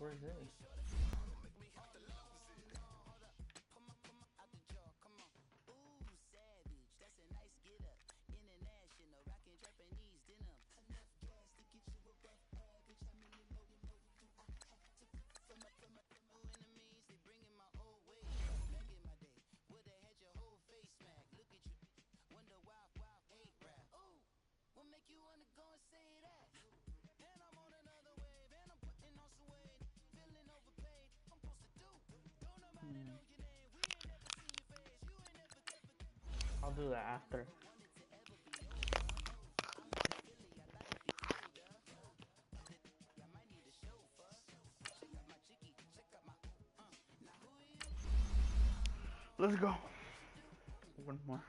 Where's this? I'll do that after. Let's go. One more.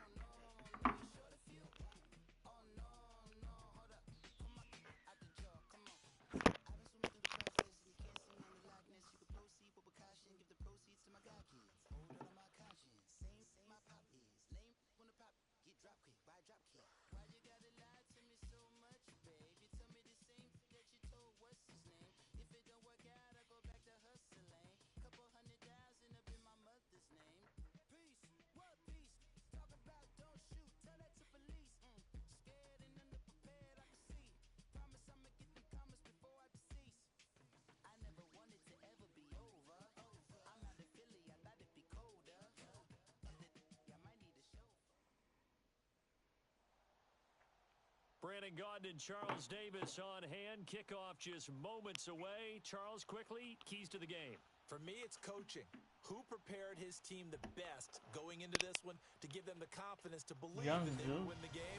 Brandon Gaudin and Charles Davis on hand. Kickoff just moments away. Charles, quickly, keys to the game. For me, it's coaching. Who prepared his team the best going into this one to give them the confidence to believe that they will win the game?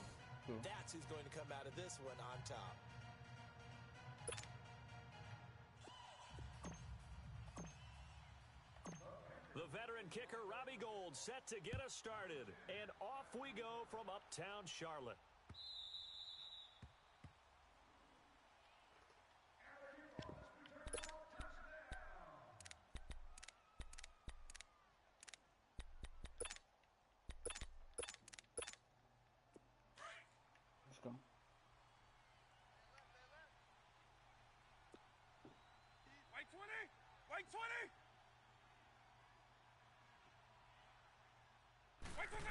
That's who's going to come out of this one on top. The veteran kicker, Robbie Gould, set to get us started. And off we go from uptown Charlotte. Let's go. White 20! White 20! White 20!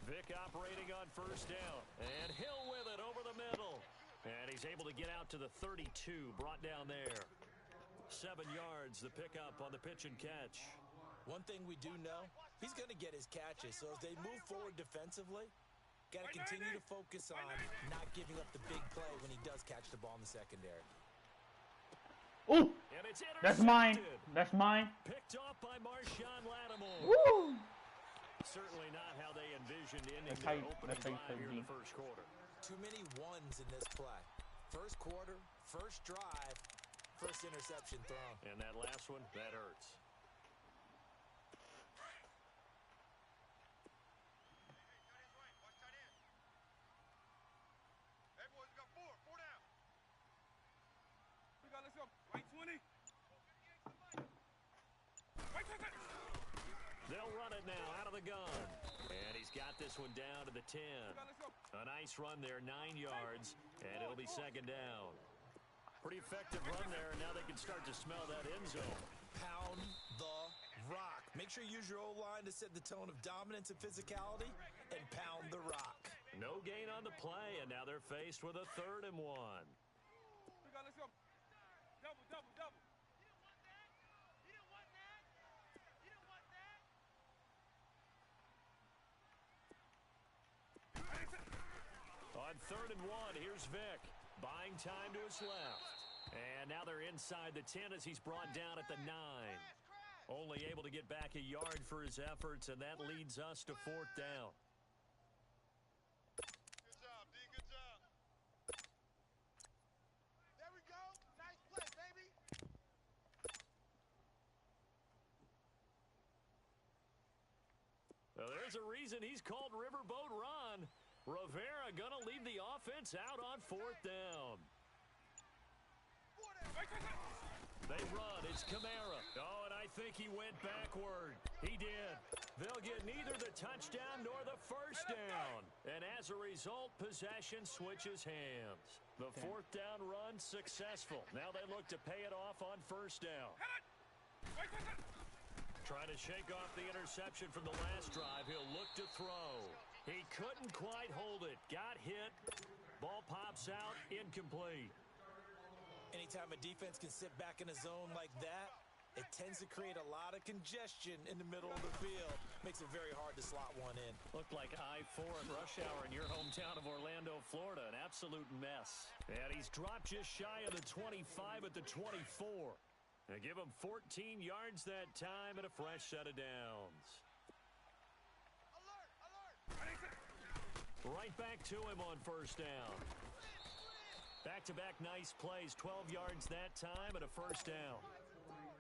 Vic operating on first down. And Hill with it over the middle. And he's able to get out to the 32, brought down there. 7 yards, the pickup on the pitch and catch. One thing we do know, he's going to get his catches. So as they move forward defensively, got to continue to focus on not giving up the big play when he does catch the ball in the secondary. Ooh! That's mine. That's mine. Picked off by Marshawn Lattimore. Woo! Certainly not how they envisioned ending their opening drive here in the first quarter. Too many ones in this play. First quarter, first drive, first interception thrown. And that last one, that hurts. Let's go. White 20. They'll run it now out of the gun. And he's got this one down to the 10. A nice run there, 9 yards, and it'll be second down. Pretty effective run there, and now they can start to smell that end zone. Pound the rock. Make sure you use your O-line to set the tone of dominance and physicality, and pound the rock. No gain on the play, and now they're faced with a 3rd and 1. Let's go. Double, double, double. On 3rd and 1, here's Vic. Buying time to his left. And now they're inside the 10 as he's brought down at the 9. Only able to get back a yard for his efforts, and that leads us to 4th down. Good job, D. Good job. There we go. Nice play, baby. Well, there's a reason he's called Riverboat Ron. Rivera going to leave the offense out on 4th down. They run. It's Kamara. Oh, and I think he went backward. He did. They'll get neither the touchdown nor the first down. And as a result, possession switches hands. The fourth down run successful. Now they look to pay it off on first down. Trying to shake off the interception from the last drive. He'll look to throw. He couldn't quite hold it. Got hit. Ball pops out. Incomplete. Anytime a defense can sit back in a zone like that, it tends to create a lot of congestion in the middle of the field. Makes it very hard to slot one in. Looked like I-4 at rush hour in your hometown of Orlando, Florida. An absolute mess. And he's dropped just shy of the 25 at the 24. They give him 14 yards that time and a fresh set of downs. Right back to him on first down. Back-to-back nice plays, 12 yards that time and a first down.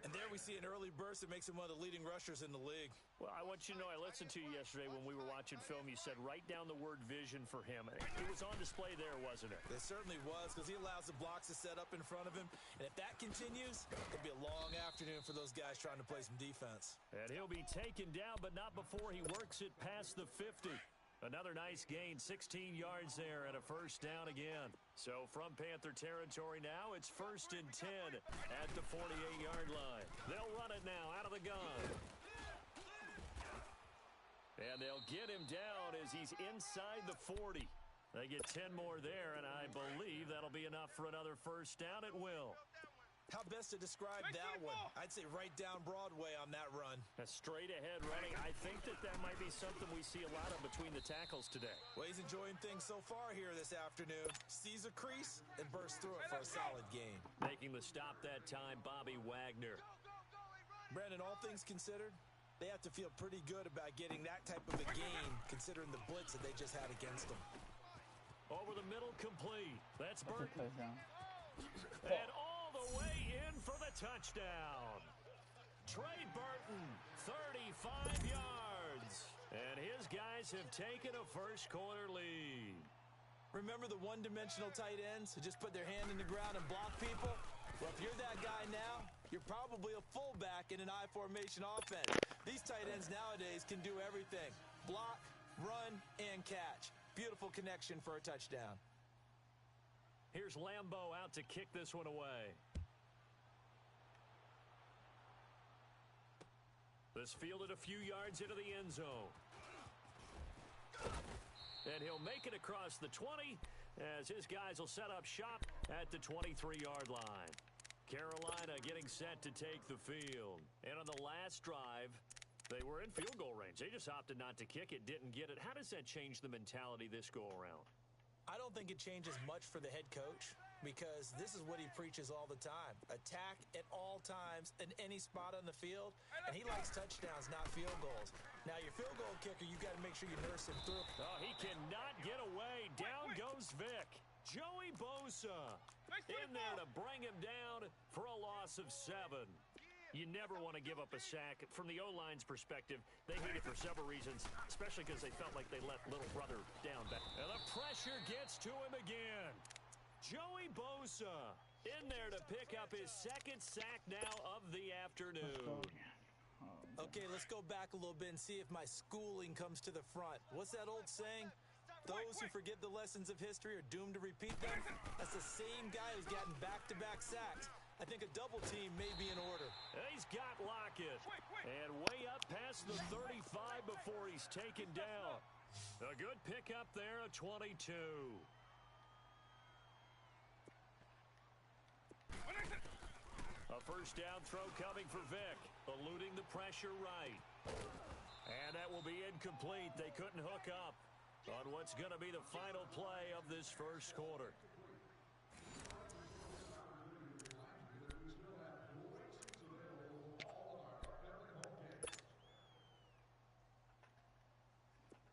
And there we see an early burst that makes him one of the leading rushers in the league. Well, I want you to know, I listened to you yesterday when we were watching film. You said write down the word vision for him. It was on display there, wasn't it? It certainly was, because he allows the blocks to set up in front of him. And if that continues, it'll be a long afternoon for those guys trying to play some defense. And he'll be taken down, but not before he works it past the 50. Another nice gain, 16 yards there and a first down again. So from Panther territory now, it's 1st and 10 at the 48-yard line. They'll run it now out of the gun. And they'll get him down as he's inside the 40. They get 10 more there, and I believe that'll be enough for another first down at will. How best to describe that one? I'd say right down Broadway on that run. A straight-ahead running. I think that might be something we see a lot of between the tackles today. Well, he's enjoying things so far here this afternoon. Sees a crease and bursts through it for a solid gain. Making the stop that time, Bobby Wagner. Brandon, all things considered, they have to feel pretty good about getting that type of a gain, considering the blitz that they just had against them. Over the middle, complete. That's Burton. And all the way in for the touchdown. Trey Burton, 35 yards. And his guys have taken a first-quarter lead. Remember the one-dimensional tight ends who just put their hand in the ground and block people? Well, if you're that guy now, you're probably a fullback in an I-formation offense. These tight ends nowadays can do everything. Block, run, and catch. Beautiful connection for a touchdown. Here's Lambeau out to kick this one away. This fielded a few yards into the end zone. And he'll make it across the 20 as his guys will set up shop at the 23-yard line. Carolina getting set to take the field. And on the last drive, they were in field goal range. They just opted not to kick it, didn't get it. How does that change the mentality this go-around? I don't think it changes much for the head coach, because this is what he preaches all the time. Attack at all times in any spot on the field, and he likes touchdowns, not field goals. Now, your field goal kicker, you got to make sure you nurse him through. Oh, he cannot get away. Down goes Vic. Joey Bosa in there to bring him down for a loss of 7. You never want to give up a sack. From the O-line's perspective, they hate it for several reasons, especially because they felt like they let little brother down. And the pressure gets to him again. Joey Bosa in there to pick up his second sack now of the afternoon. Okay, let's go back a little bit and see if my schooling comes to the front. What's that old saying? Those who forget the lessons of history are doomed to repeat them. That's the same guy who's gotten back-to-back sacks. I think a double team may be in order. He's got Lockett. And way up past the 35 before he's taken down. A good pickup there, a 22. A first down throw coming for Vic. Eluding the pressure right. And that will be incomplete. They couldn't hook up on what's going to be the final play of this first quarter.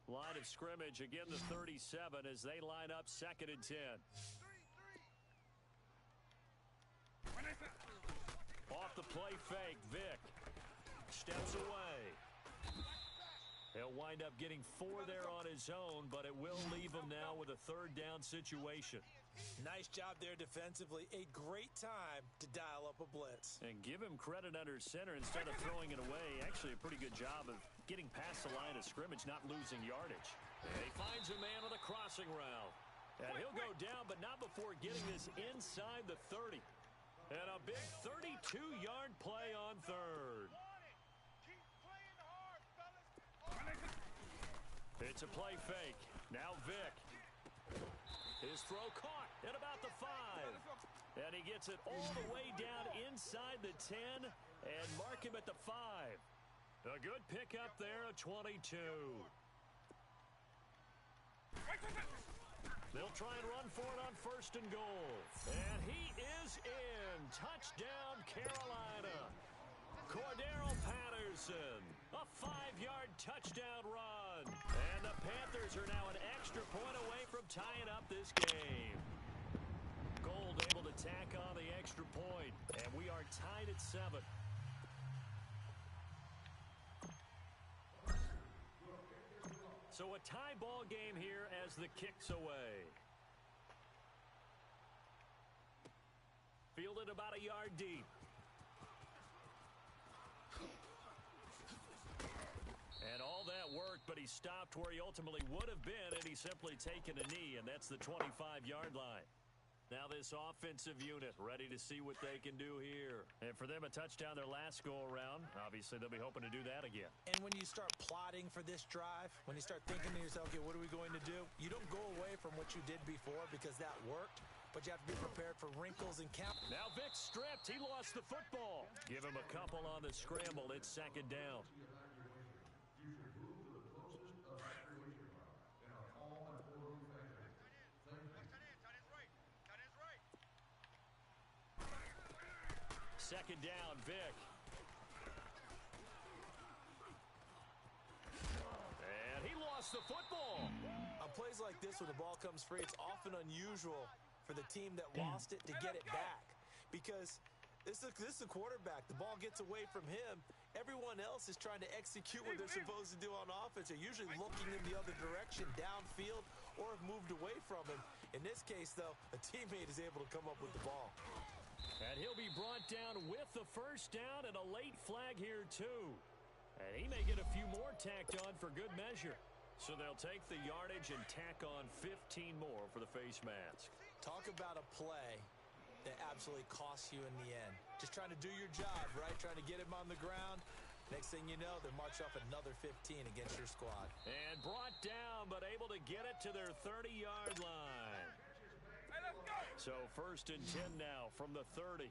Line of scrimmage, again the 37 as they line up 2nd and 10. Off the play fake, Vic steps away. He'll wind up getting 4 there on his own, but it will leave him now with a 3rd down situation. Nice job there defensively. A great time to dial up a blitz. And give him credit under center instead of throwing it away. Actually, a pretty good job of getting past the line of scrimmage, not losing yardage. And he finds a man on the crossing route. And he'll go down, but not before getting this inside the 30. And a big 32-yard play on third. Keep playing hard, fellas. It's a play fake. Now Vic. His throw caught at about the 5. And he gets it all the way down inside the 10 and mark him at the 5. A good pickup there, a 22. They'll try and run for it on 1st and goal. And he is in. Touchdown, Carolina. Cordero Patterson. A 5-yard touchdown run. And the Panthers are now an extra point away from tying up this game. Gold able to tack on the extra point. And we are tied at 7. So a tie ball game here as the kick's away. Fielded about a yard deep. And all that worked, but he stopped where he ultimately would have been, and he's simply taken a knee, and that's the 25-yard line. Now this offensive unit ready to see what they can do here. And for them, a touchdown their last go-around. Obviously, they'll be hoping to do that again. And when you start plotting for this drive, when you start thinking to yourself, okay, what are we going to do? You don't go away from what you did before because that worked, but you have to be prepared for wrinkles and count. Now Vic stripped. He lost the football. Give him a couple on the scramble. It's 2nd down. Second down, Vic. And he lost the football. On plays like this where the ball comes free, it's often unusual for the team that lost it to get it back. Because this is a quarterback. The ball gets away from him. Everyone else is trying to execute what they're supposed to do on offense. They're usually looking in the other direction, downfield, or have moved away from him. In this case, though, a teammate is able to come up with the ball. And he'll be brought down with the 1st down and a late flag here, too. And he may get a few more tacked on for good measure. So they'll take the yardage and tack on 15 more for the face mask. Talk about a play that absolutely costs you in the end. Just trying to do your job, right? Trying to get him on the ground. Next thing you know, they march off another 15 against your squad. And brought down, but able to get it to their 30-yard line. So 1st and 10 now from the 30.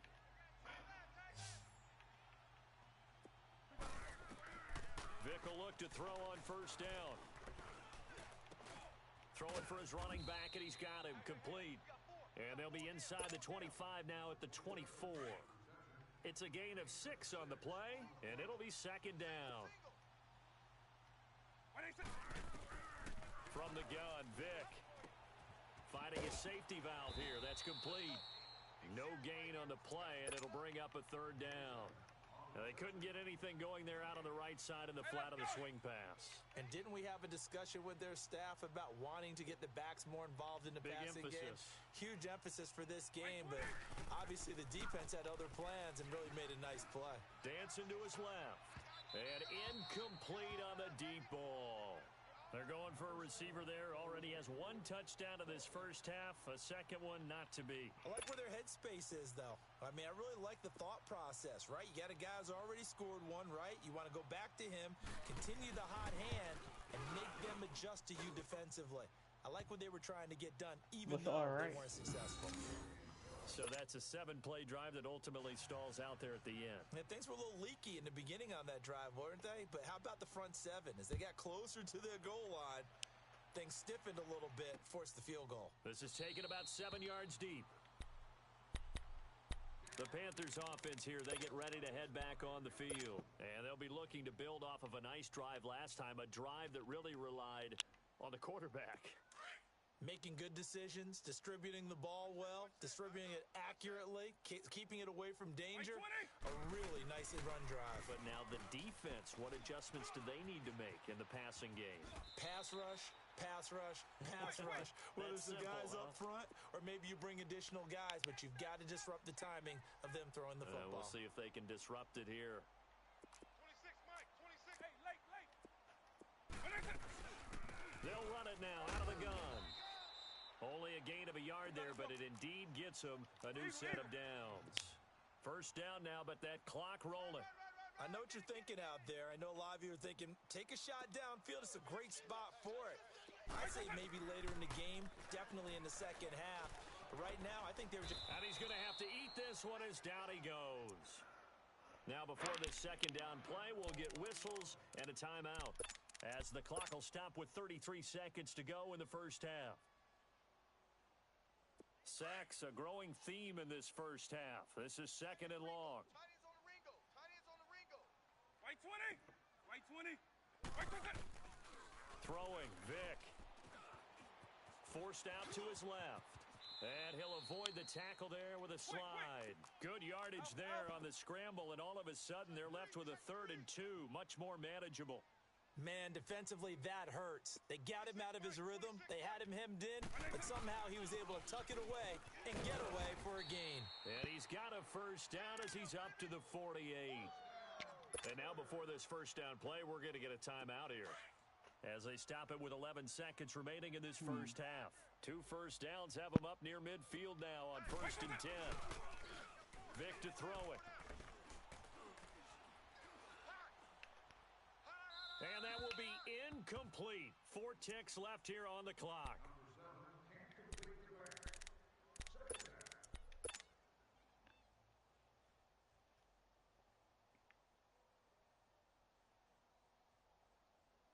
Vic will look to throw on 1st down. Throwing for his running back, and he's got him complete. And they'll be inside the 25 now at the 24. It's a gain of 6 on the play, and it'll be 2nd down. From the gun, Vic. Finding a safety valve here. That's complete. No gain on the play, and it'll bring up a 3rd down. Now, they couldn't get anything going there out on the right side in the flat of the swing pass. And didn't we have a discussion with their staff about wanting to get the backs more involved in the passing game? Huge emphasis for this game, but obviously the defense had other plans and really made a nice play. Dancing to his left. And incomplete on the deep ball. They're going for a receiver there. Already has 1 touchdown in this 1st half. A 2nd one not to be. I like where their headspace is, though. I mean, I really like the thought process, right? You got a guy who's already scored 1, right? You want to go back to him, continue the hot hand, and make them adjust to you defensively. I like what they were trying to get done, even though they weren't successful. So that's a 7-play drive that ultimately stalls out there at the end. And things were a little leaky in the beginning on that drive, weren't they? But how about the front 7? As they got closer to their goal line, things stiffened a little bit, forced the field goal. This is taken about 7 yards deep. The Panthers offense here, they get ready to head back on the field. And they'll be looking to build off of a nice drive last time, a drive that really relied on the quarterback. Making good decisions, distributing the ball well, distributing it accurately, keeping it away from danger. A really Absolutely. Nice run drive. But now the defense, what adjustments do they need to make in the passing game? Pass rush, pass rush, pass rush. Whether it's the guys up front or maybe you bring additional guys, but you've got to disrupt the timing of them throwing the football. We'll see if they can disrupt it here. 26, Mike. 26. Hey, late. They'll run it now out of the gun. Only a gain of a yard there, but it indeed gets them a new set of downs. First down now, but that clock rolling. I know what you're thinking out there. I know a lot of you are thinking, take a shot downfield. It's a great spot for it. I'd say maybe later in the game, definitely in the second half. But right now, I think they were just... And he's going to have to eat this one as down he goes. Now, before this second down play, we'll get whistles and a timeout, as the clock will stop with 33 seconds to go in the first half. Sacks, a growing theme in this first half. This is second and long. Tight ends on the Ringo. Tight ends on the Ringo. White 20. White 20. White 20. Throwing, Vic. Forced out to his left. And he'll avoid the tackle there with a slide. Good yardage there on the scramble, and all of a sudden they're left with a 3rd and 2. Much more manageable. Man, defensively, that hurts. They got him out of his rhythm. They had him hemmed in, but somehow he was able to tuck it away and get away for a gain. And he's got a first down as he's up to the 48. And now before this first down play, we're going to get a timeout here, as they stop it with 11 seconds remaining in this first half. 2 first downs have them up near midfield now on 1st and 10. Vic to throw it. And that will be incomplete. 4 ticks left here on the clock.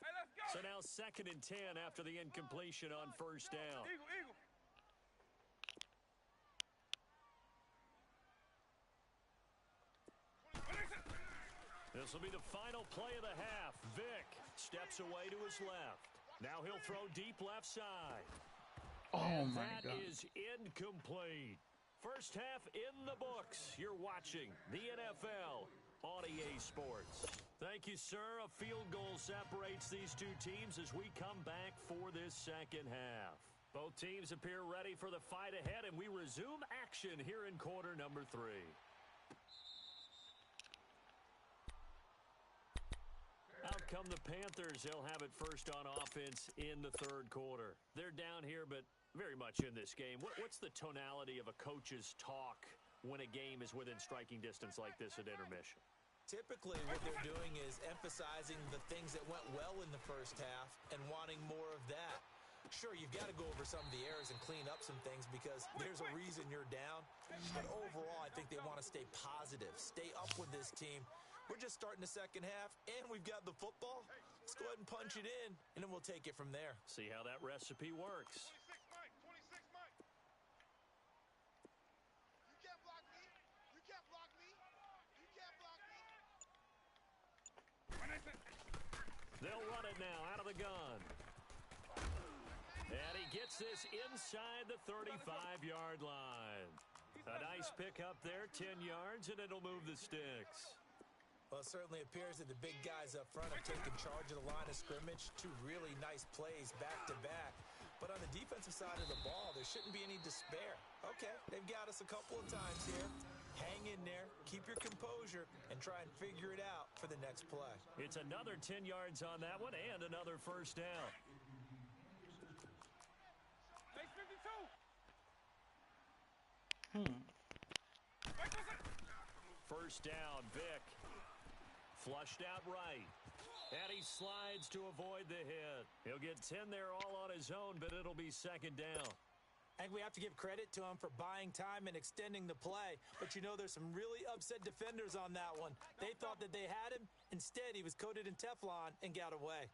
Hey, let's go. So now 2nd and 10 after the incompletion on first down. Eagle. This will be the final play of the half. Vic steps away to his left. Now he'll throw deep left side. Oh my That God. is incomplete. First half in the books. You're watching the NFL on EA Sports. Thank you, sir. A field goal separates these two teams as we come back for this second half. Both teams appear ready for the fight ahead, and we resume action here in quarter number 3. Out come the Panthers. They'll have it first on offense in the 3rd quarter. They're down here, but very much in this game. What's the tonality of a coach's talk when a game is within striking distance like this at intermission? Typically, what they're doing is emphasizing the things that went well in the first half and wanting more of that. Sure, you've got to go over some of the errors and clean up some things because there's a reason you're down. But overall, I think they want to stay positive, stay up with this team. We're just starting the second half, and we've got the football. Let's go ahead and punch it in, and then we'll take it from there. See how that recipe works. 26, Mike. 26, Mike. You can't block me. You can't block me. You can't block me. They'll run it now out of the gun. And he gets this inside the 35-yard line. A nice pickup there, 10 yards, and it'll move the sticks. Well, it certainly appears that the big guys up front have taken charge of the line of scrimmage. 2 really nice plays back-to-back. But on the defensive side of the ball, there shouldn't be any despair. Okay, they've got us a couple of times here. Hang in there, keep your composure, and try and figure it out for the next play. It's another 10 yards on that one and another first down. Base 52. First down, Vic. Flushed out right. And he slides to avoid the hit. He'll get 10 there all on his own, but it'll be second down. I think we have to give credit to him for buying time and extending the play. But you know, there's some really upset defenders on that one. They thought that they had him. Instead, he was coated in Teflon and got away.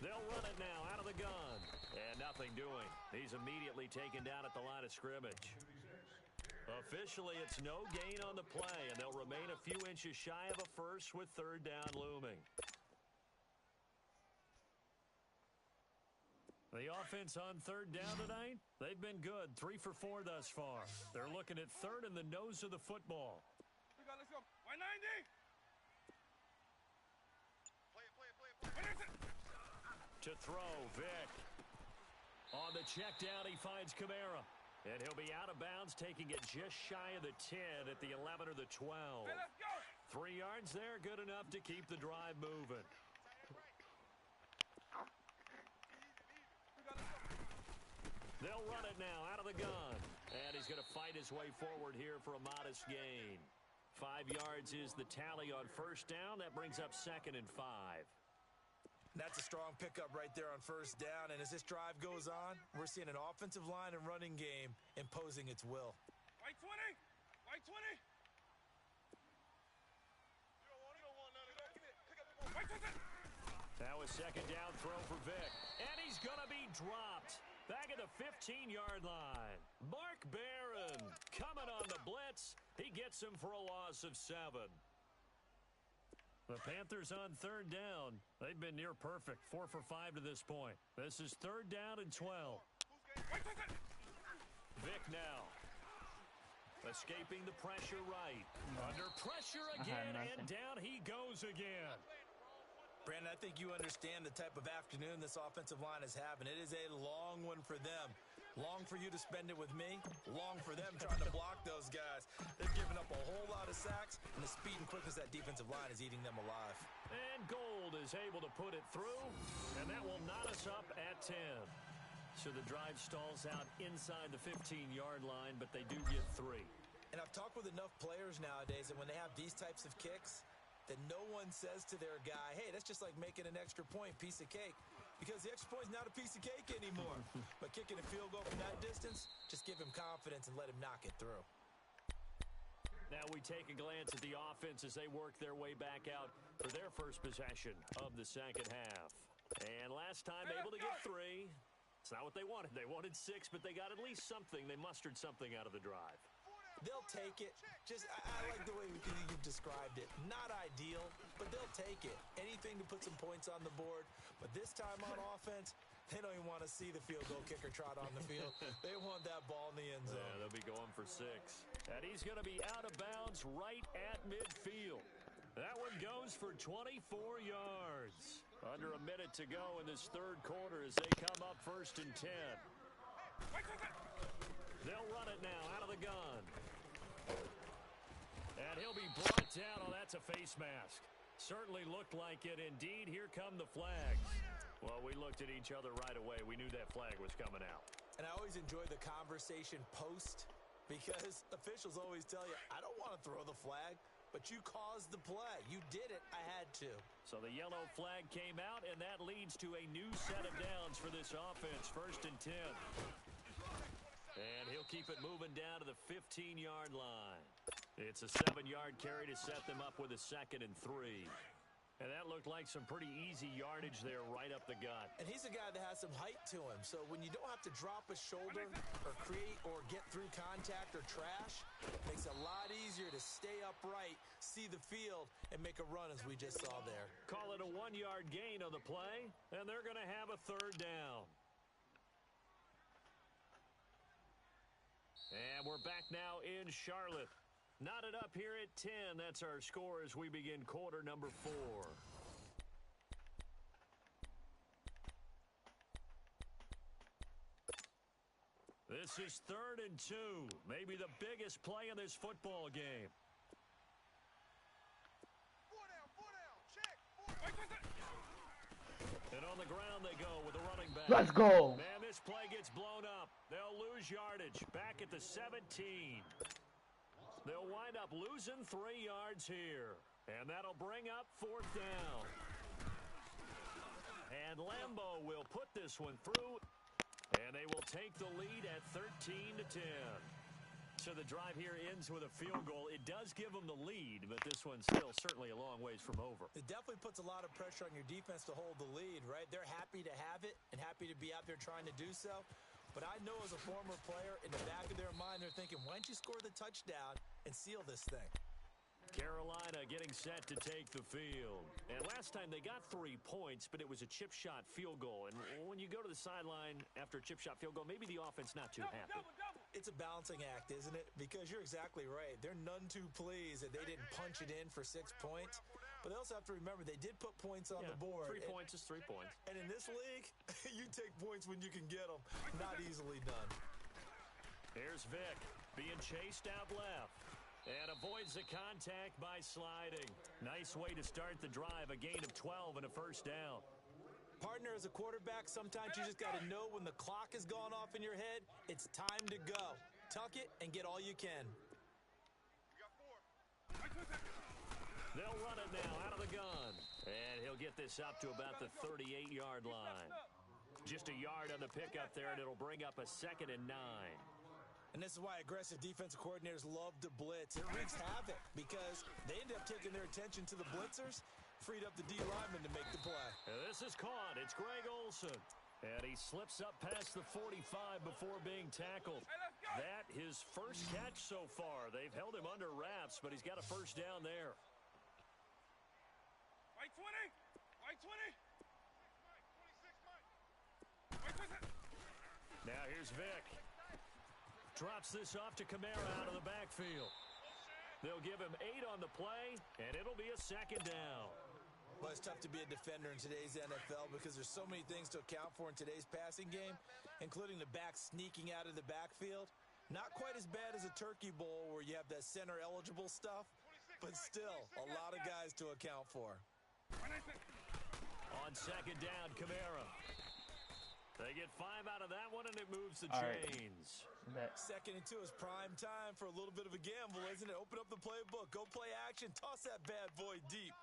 They'll run it now out of the gun. And nothing doing. He's immediately taken down at the line of scrimmage. Officially, it's no gain on the play, and they'll remain a few inches shy of a first with 3rd down looming. The offense on third down tonight, they've been good. 3 for 4 thus far. They're looking at third in the nose of the football. Let's go. 190. Play it. To throw, Vic. On the check down, he finds Kamara. And he'll be out of bounds, taking it just shy of the 10 at the 11 or the 12. Hey, let's go. 3 yards there, good enough to keep the drive moving. They'll run it now out of the gun. And he's going to fight his way forward here for a modest gain. 5 yards is the tally on first down. That brings up 2nd and 5. That's a strong pickup right there on first down. And as this drive goes on, we're seeing an offensive line and running game imposing its will. White 20. White 20. You don't want none of that. Pick up the ball. White 20. Now a second down throw for Vic. And he's going to be dropped. Back at the 15-yard line. Mark Barron coming on the blitz. He gets him for a loss of 7. The Panthers on third down. They've been near perfect. 4 for 5 to this point. This is third down and 12. Vic now. Escaping the pressure right. Under pressure again, and down he goes again. Brandon, I think you understand the type of afternoon this offensive line is having. It is a long one for them. Long for you to spend it with me. Long for them trying to block those guys. They've given up a whole lot of sacks, and the speed and quickness of that defensive line is eating them alive. And Gold is able to put it through, and that will knot us up at 10. So the drive stalls out inside the 15-yard line, but they do get 3. And I've talked with enough players nowadays that when they have these types of kicks, that no one says to their guy, hey, that's just like making an extra point, piece of cake. Because the extra point is not a piece of cake anymore. But kicking a field goal from that distance, just give him confidence and let him knock it through. Now we take a glance at the offense as they work their way back out for their first possession of the second half. And last time able to get 3. It's not what they wanted. They wanted 6, but they got at least something. They mustered something out of the drive. They'll take it. I like the way you've described it. Not ideal, but they'll take it. Anything to put some points on the board. But this time on offense, they don't even want to see the field goal kicker trot on the field. They want that ball in the end zone. Yeah, they'll be going for 6. And he's going to be out of bounds right at midfield. That one goes for 24 yards. Under a minute to go in this third quarter as they come up 1st and 10. They'll run it now out of the gun. And he'll be brought down. Oh, that's a face mask. Certainly looked like it. Indeed, here come the flags. Well, we looked at each other right away. We knew that flag was coming out. And I always enjoy the conversation post because officials always tell you, I don't want to throw the flag, but you caused the play. You did it. I had to. So the yellow flag came out, and that leads to a new set of downs for this offense. 1st and 10. And he'll keep it moving down to the 15-yard line. It's a 7-yard carry to set them up with a 2nd and 3. And that looked like some pretty easy yardage there right up the gut. And he's a guy that has some height to him. So when you don't have to drop a shoulder or create or get through contact or trash, it makes it a lot easier to stay upright, see the field, and make a run as we just saw there. Call it a 1-yard gain on the play, and they're going to have a 3rd down. And we're back now in Charlotte. Knotted up here at 10. That's our score as we begin quarter number 4. This is 3rd and 2. Maybe the biggest play in this football game. 4 down. Check. And on the ground they go with a running back. Let's go. Man, this play gets blown up. They'll lose yardage back at the 17. They'll wind up losing 3 yards here. And that'll bring up 4th down. And Lambeau will put this one through. And they will take the lead at 13 to 10. So the drive here ends with a field goal. It does give them the lead, but this one's still certainly a long ways from over. It definitely puts a lot of pressure on your defense to hold the lead, right? They're happy to have it and happy to be out there trying to do so. But I know as a former player, in the back of their mind, they're thinking, why don't you score the touchdown and seal this thing? Carolina getting set to take the field. And last time they got 3 points, but it was a chip shot field goal. And when you go to the sideline after a chip shot field goal, maybe the offense not too happy. It's a balancing act, isn't it? Because you're exactly right. They're none too pleased that they didn't punch it in for 6 points. But they also have to remember they did put points on the board. 3 points is 3 points. And in this league, you take points when you can get them. Not easily done. Here's Vic being chased out left. And avoids the contact by sliding. Nice way to start the drive. A gain of 12 and a first down. Partner, as a quarterback, sometimes you just got to know when the clock has gone off in your head, it's time to go. Tuck it and get all you can. They'll run it now out of the gun. And he'll get this up to about the 38-yard line. Just a yard on the pickup there, and it'll bring up a 2nd and 9. And this is why aggressive defensive coordinators love to blitz. It wreaks havoc because they end up taking their attention to the blitzers, freed up the D lineman to make the play. And this is caught. It's Greg Olsen. And he slips up past the 45 before being tackled. That his first catch so far. They've held him under wraps, but he's got a first down there. White 20. White 20. Now here's Vic. Drops this off to Kamara out of the backfield. They'll give him 8 on the play, and it'll be a 2nd down. Well, it's tough to be a defender in today's NFL because there's so many things to account for in today's passing game, including the back sneaking out of the backfield. Not quite as bad as a turkey bowl where you have that center-eligible stuff, but still a lot of guys to account for. On 2nd down, Kamara. They get 5 out of that one, and it moves the All right. chains. 2nd and 2 is prime time for a little bit of a gamble, isn't it? Open up the playbook, go play action, toss that bad boy deep.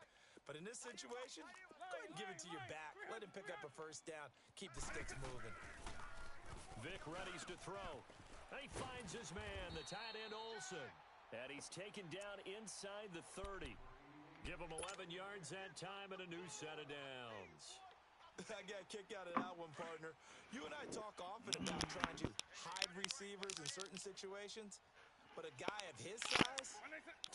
But in this situation, go ahead and give it to your back. Let him pick up a first down. Keep the sticks moving. Vic readies to throw. And he finds his man, the tight end Olsen. And he's taken down inside the 30. Give him 11 yards that time and a new set of downs. I got a kick out of that one, partner. You and I talk often about trying to hide receivers in certain situations, but a guy of his size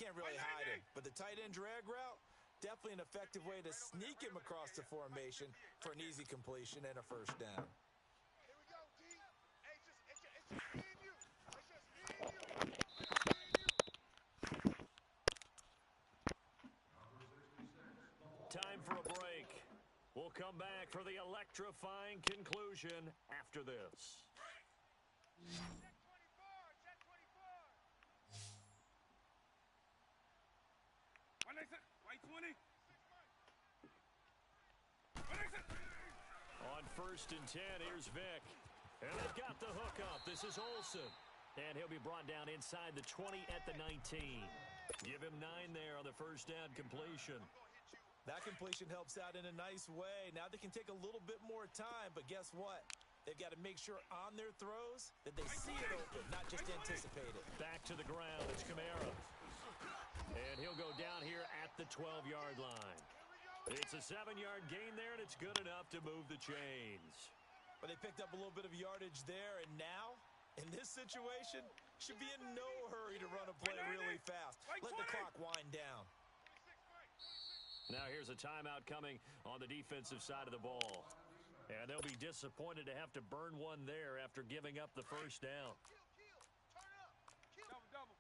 can't really hide him. But the tight end drag route, definitely an effective way to sneak him across the formation for an easy completion and a first down. Here we go, D. Hey, it's just me and you. It's just me and you. Time for a break. We'll come back for the electrifying conclusion after this. Check 24. White 20. On 1st and 10, here's Vic. And they've got the hook up. This is Olsen. And he'll be brought down inside the 20 at the 19. Give him 9 there on the first down completion. That completion helps out in a nice way. Now they can take a little bit more time, but guess what? They've got to make sure on their throws that they see it open, not just anticipate it. Back to the ground, it's Kamara. And he'll go down here at the 12-yard line. It's a 7-yard gain there, and it's good enough to move the chains. But they picked up a little bit of yardage there, and now, in this situation, should be in no hurry to run a play really fast. Let the clock wind down. Now here's a timeout coming on the defensive side of the ball. And they'll be disappointed to have to burn one there after giving up the first down. Double.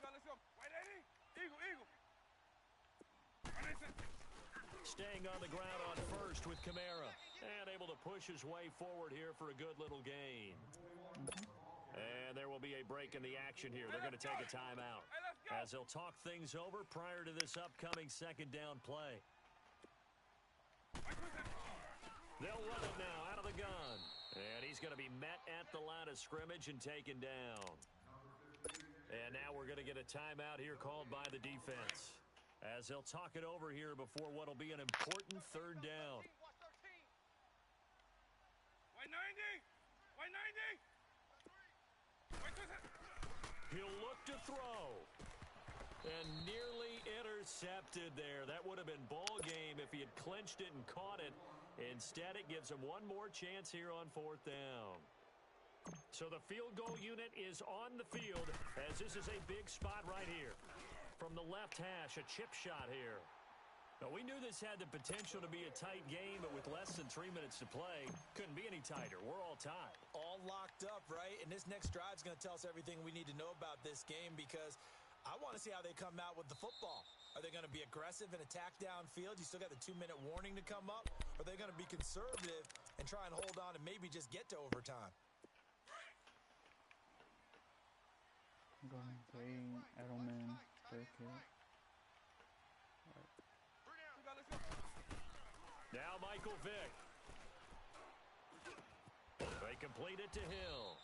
Let's go. White 80. Eagle. Staying on the ground on first with Kamara. And able to push his way forward here for a good little gain. And there will be a break in the action here. They're going to take a timeout as they'll talk things over prior to this upcoming 2nd down play. They'll run it now out of the gun. And he's going to be met at the line of scrimmage and taken down. And now we're going to get a timeout here called by the defense as they'll talk it over here before what will be an important 3rd down. White 90. White 90. He'll look to throw. And nearly intercepted there. That would have been ball game if he had clinched it and caught it. Instead, it gives him one more chance here on 4th down. So the field goal unit is on the field as this is a big spot right here. From the left hash, a chip shot here. Now, we knew this had the potential to be a tight game, but with less than 3 minutes to play, couldn't be any tighter. We're all tied. All locked up, right? And this next drive is going to tell us everything we need to know about this game because I want to see how they come out with the football. Are they going to be aggressive and attack downfield? You still got the 2-minute warning to come up? Or are they going to be conservative and try and hold on and maybe just get to overtime? Going Green, Edelman, Burkett. Now Michael Vick. They complete it to Hill.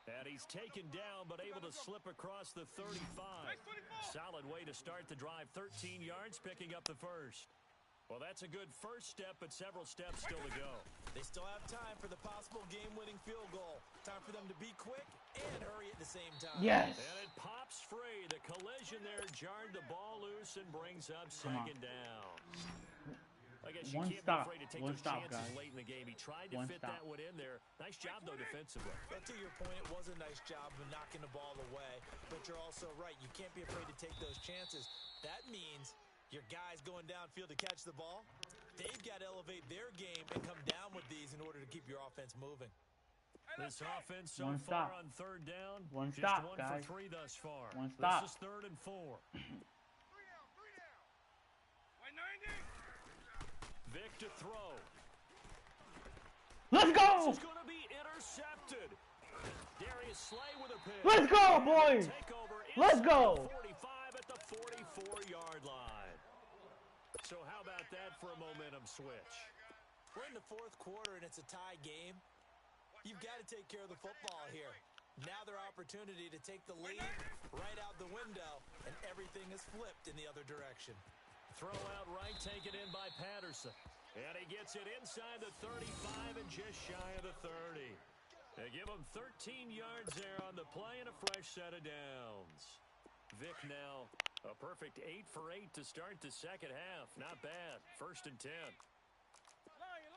And he's taken down, but able to slip across the 35. Solid way to start the drive. 13 yards, picking up the first. Well, that's a good first step, but several steps still to go. They still have time for the possible game-winning field goal. Time for them to be quick and hurry at the same time. Yes! And it pops free. The collision there jarred the ball loose and brings up second down. I guess you can't be afraid to take those chances late in the game. He tried to fit that one in there. Nice job, though, defensively. But to your point, it was a nice job of knocking the ball away. But you're also right. You can't be afraid to take those chances. That means your guys going downfield to catch the ball, they've got to elevate their game and come down with these in order to keep your offense moving. This offense so far on third down, just stop, 1 guys. for 3 thus far. Stop. This is 3rd and 4. White 90. Vick to throw. Let's go! This is going to be intercepted. Darius Slay with a pick. Let's go, boys! Let's go! 45 at the 44-yard line. So how about that for a momentum switch? We're in the 4th quarter and it's a tie game. You've got to take care of the football here. Now their opportunity to take the lead right out the window, and everything is flipped in the other direction. Throw out right, taken in by Patterson. And he gets it inside the 35 and just shy of the 30. They give him 13 yards there on the play and a fresh set of downs. Vick now a perfect 8 for 8 to start the second half. Not bad. 1st and 10. Lion.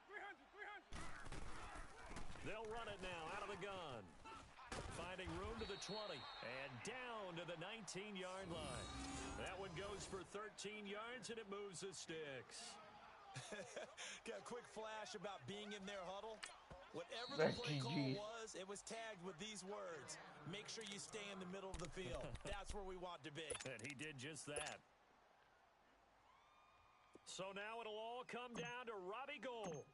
300. They'll run it now out of the gun. Finding room to the 20 and down to the 19-yard line. That one goes for 13 yards and it moves the sticks. Got a quick flash about being in their huddle. Whatever the play call was, it was tagged with these words. Make sure you stay in the middle of the field. That's where we want to be. And he did just that. So now it'll all come down to Robbie Gould.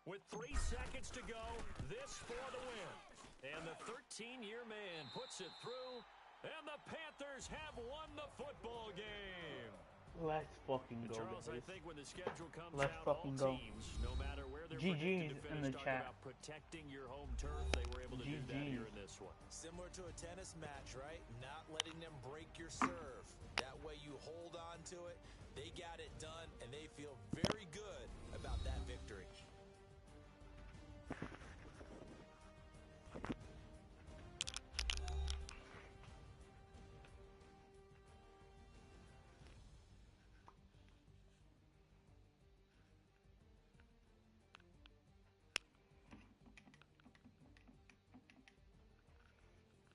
With 3 seconds to go, this for the win. And the 13-year man puts it through, and the Panthers have won the football game. Let's fucking go, Charles, guys. I think when the schedule comes Let's out, fucking all go. teams, no matter where they're GG's predicted to in finish, the talk chat. about protecting your home turf. They were able to do that here in this one. Similar to a tennis match, right? Not letting them break your serve. That way you hold on to it. They got it done, and they feel very good about that victory.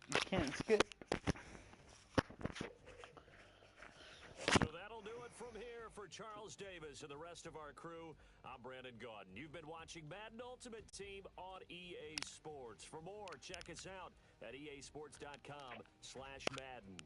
You can't skip. So that'll do it from here for Charles Davis and the rest of our crew. I'm Brandon Gaudin. You've been watching Madden Ultimate Team on EA Sports. For more, check us out at easports.com/Madden.